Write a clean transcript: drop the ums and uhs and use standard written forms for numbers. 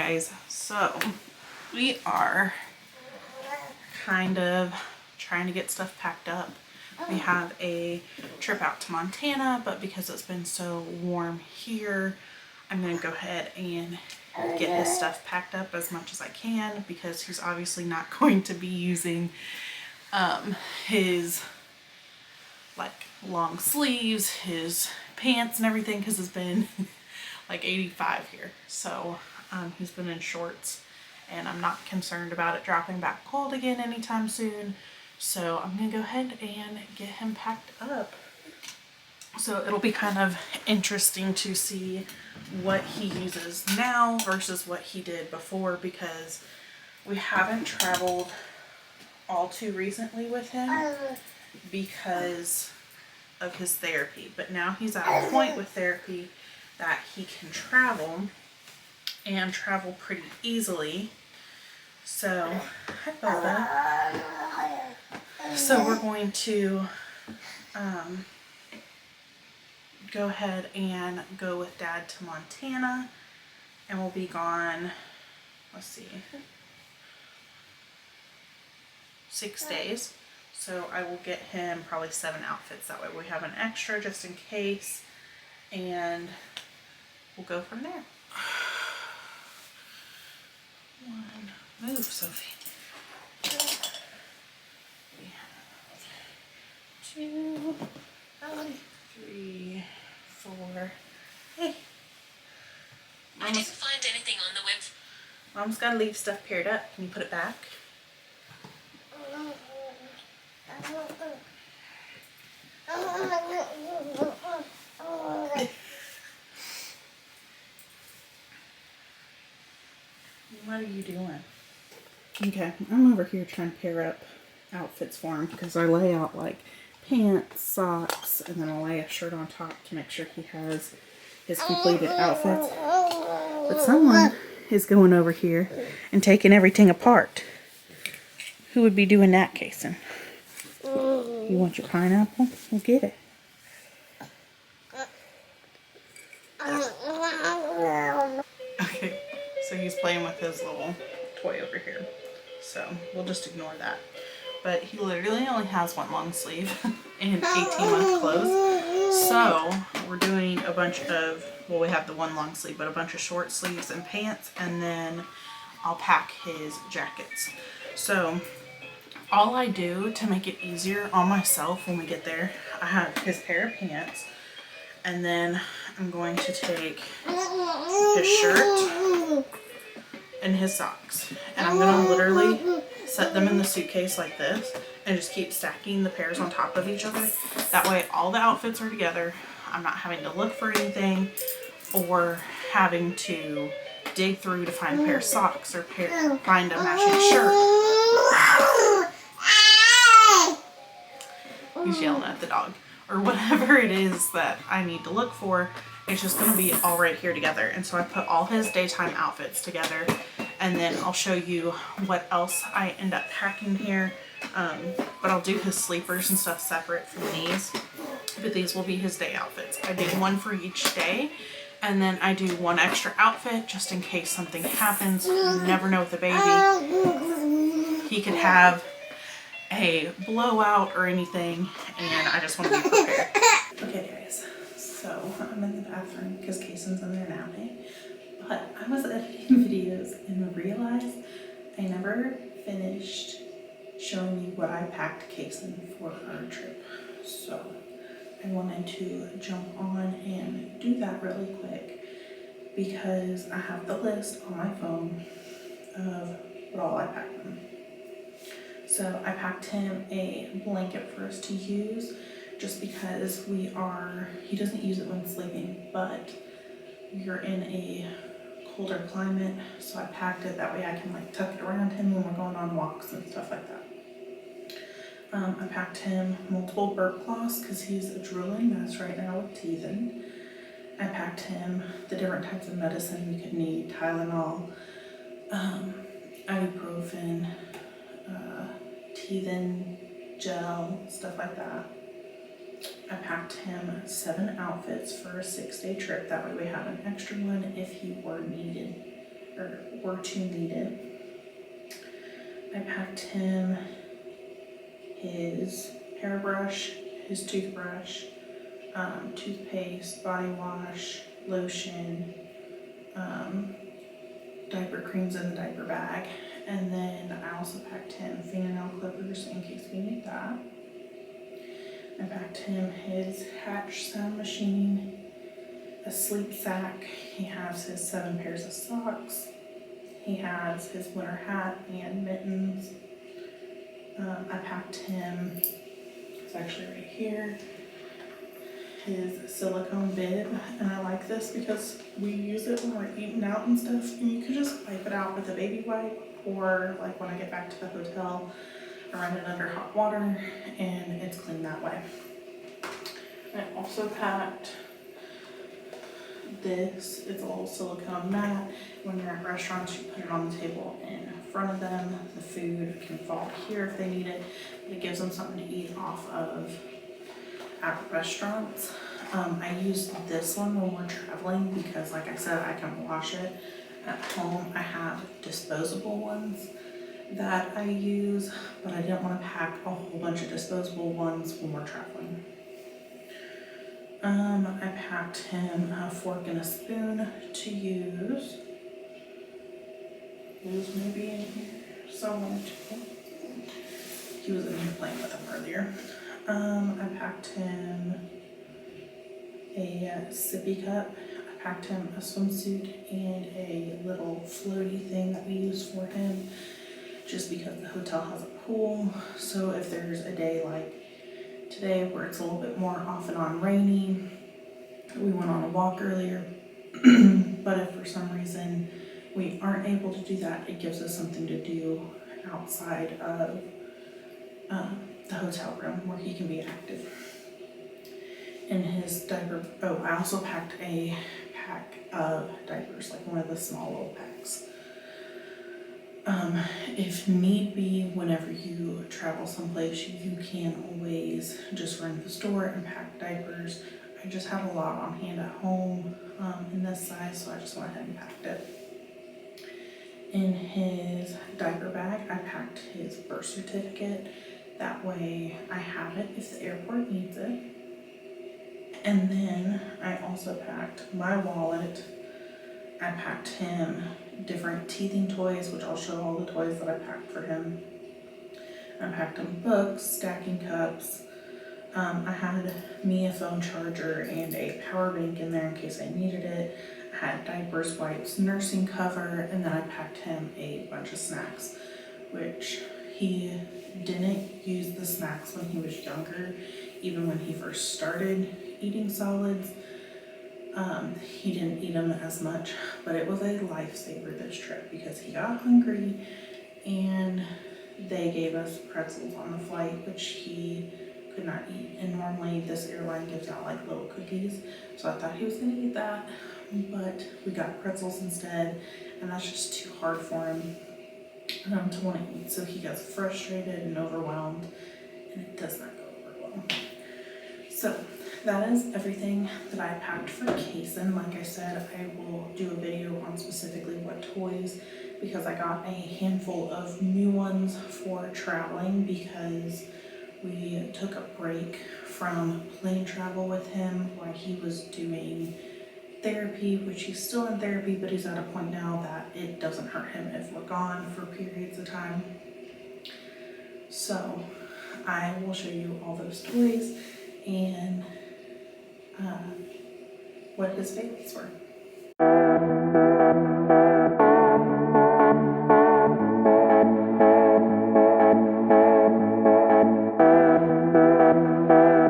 guys, so we are kind of trying to get stuff packed up. We have a trip out to Montana, but because it's been so warm here, I'm going to go ahead and get his stuff packed up as much as I can, because he's obviously not going to be using his like long sleeves, his pants and everything, because it's been like 85 here. So he's been in shorts, and I'm not concerned about it dropping back cold again anytime soon. So I'm gonna go ahead and get him packed up. So it'll be kind of interesting to see what he uses now versus what he did before, because we haven't traveled all too recently with him because of his therapy. But now he's at a point with therapy that he can travel and travel pretty easily. So, hi Bubba. So we're going to go ahead and go with Dad to Montana, and we'll be gone, let's see, 6 days. So I will get him probably 7 outfits. That way we have an extra just in case, and we'll go from there. Move, Sophie. We have 2, 3, 4. Hey. I didn't find anything on the web. Mom's got to leave stuff paired up. Can you put it back? What are you doing? Okay, I'm over here trying to pair up outfits for him, because I lay out like pants, socks, and then I'll lay a shirt on top to make sure he has his completed outfits. But someone is going over here and taking everything apart. Who would be doing that, Kason? You want your pineapple? We'll get it. Okay, so he's playing with his little toy over here. So we'll just ignore that. But he literally only has one long sleeve and 18-month clothes. So we're doing a bunch of, well, we have the one long sleeve, but a bunch of short sleeves and pants, and then I'll pack his jackets. So all I do to make it easier on myself when we get there, I have his pair of pants, and then I'm going to take his shirt and his socks, and I'm going to literally set them in the suitcase like this and just keep stacking the pairs on top of each other. That way all the outfits are together. I'm not having to look for anything or having to dig through to find a pair of socks or find a matching shirt. He's yelling at the dog. Or whatever it is that I need to look for. It's just going to be all right here together. And so I put all his daytime outfits together, and then I'll show you what else I end up packing here. But I'll do his sleepers and stuff separate from these. But these will be his day outfits. I do one for each day, and then I do one extra outfit just in case something happens. You never know with a baby. He could have a blowout or anything, and I just want to be prepared. Okay guys, so I'm in the bathroom because Kason's in there napping, but I was editing videos and realized I never finished showing you what I packed Kason for our trip. So I wanted to jump on and do that really quick, because I have the list on my phone of what all I packed him. So I packed him a blanket for us to use, just because he doesn't use it when sleeping, but we're in a colder climate, so I packed it that way I can like tuck it around him when we're going on walks and stuff like that. I packed him multiple burp cloths because he's a drooling mess right now with teething. I packed him the different types of medicine we could need: Tylenol, ibuprofen, teething gel, stuff like that. I packed him 7 outfits for a 6-day trip. That way we have an extra one if he were needed. or were to need it. I packed him his hairbrush, his toothbrush, toothpaste, body wash, lotion, diaper creams in the diaper bag, and then I also packed him fingernail clippers in case we need that. I packed him his Hatch sound machine, a sleep sack. He has his 7 pairs of socks. He has his winter hat and mittens. I packed him, it's actually right here, his silicone bib, and I like this because we use it when we're eating out and stuff, and you can just wipe it out with a baby wipe, or like when I get back to the hotel, I run it under hot water and it's clean that way. I also packed this. It's a little silicone mat. When you're at restaurants, you put it on the table in front of them. The food can fall here if they need it. It gives them something to eat off of at restaurants. I use this one when we're traveling because, like I said, I can wash it. At home, I have disposable ones that I use, but I didn't want to pack a whole bunch of disposable ones when we're traveling. I packed him a fork and a spoon to use. Those may be in here somewhere too. He was in here playing with them earlier. I packed him a sippy cup. I packed him a swimsuit and a little floaty thing that we use for him, just because the hotel has a pool. So if there's a day like today where it's a little bit more off and on rainy, we went on a walk earlier, but if for some reason we aren't able to do that, it gives us something to do outside of the hotel room where he can be active. In his diaper, oh, I also packed a pack of diapers, like one of the small little packs. If need be, whenever you travel someplace, you can always just run to the store and pack diapers. I just had a lot on hand at home in this size, so I just went ahead and packed it. In his diaper bag, I packed his birth certificate. That way I have it if the airport needs it. And then I also packed my wallet. I packed him different teething toys, which I'll show all the toys that I packed for him. I packed him books, stacking cups. I had me a phone charger and a power bank in there in case I needed it. I had diapers, wipes, nursing cover, and then I packed him a bunch of snacks, which he didn't use the snacks when he was younger. Even when he first started eating solids, he didn't eat them as much, but it was a lifesaver this trip because he got hungry and they gave us pretzels on the flight, which he could not eat. And normally this airline gives out like little cookies, so I thought he was gonna eat that, but we got pretzels instead, and that's just too hard for him to want to eat. So he gets frustrated and overwhelmed, and it does not go over well. So that is everything that I packed for Kason. Like I said, I will do a video on specifically what toys, because I got a handful of new ones for traveling because we took a break from plane travel with him while he was doing therapy, which he's still in therapy, but he's at a point now that it doesn't hurt him if we're gone for periods of time. So I will show you all those toys and what his favorites were.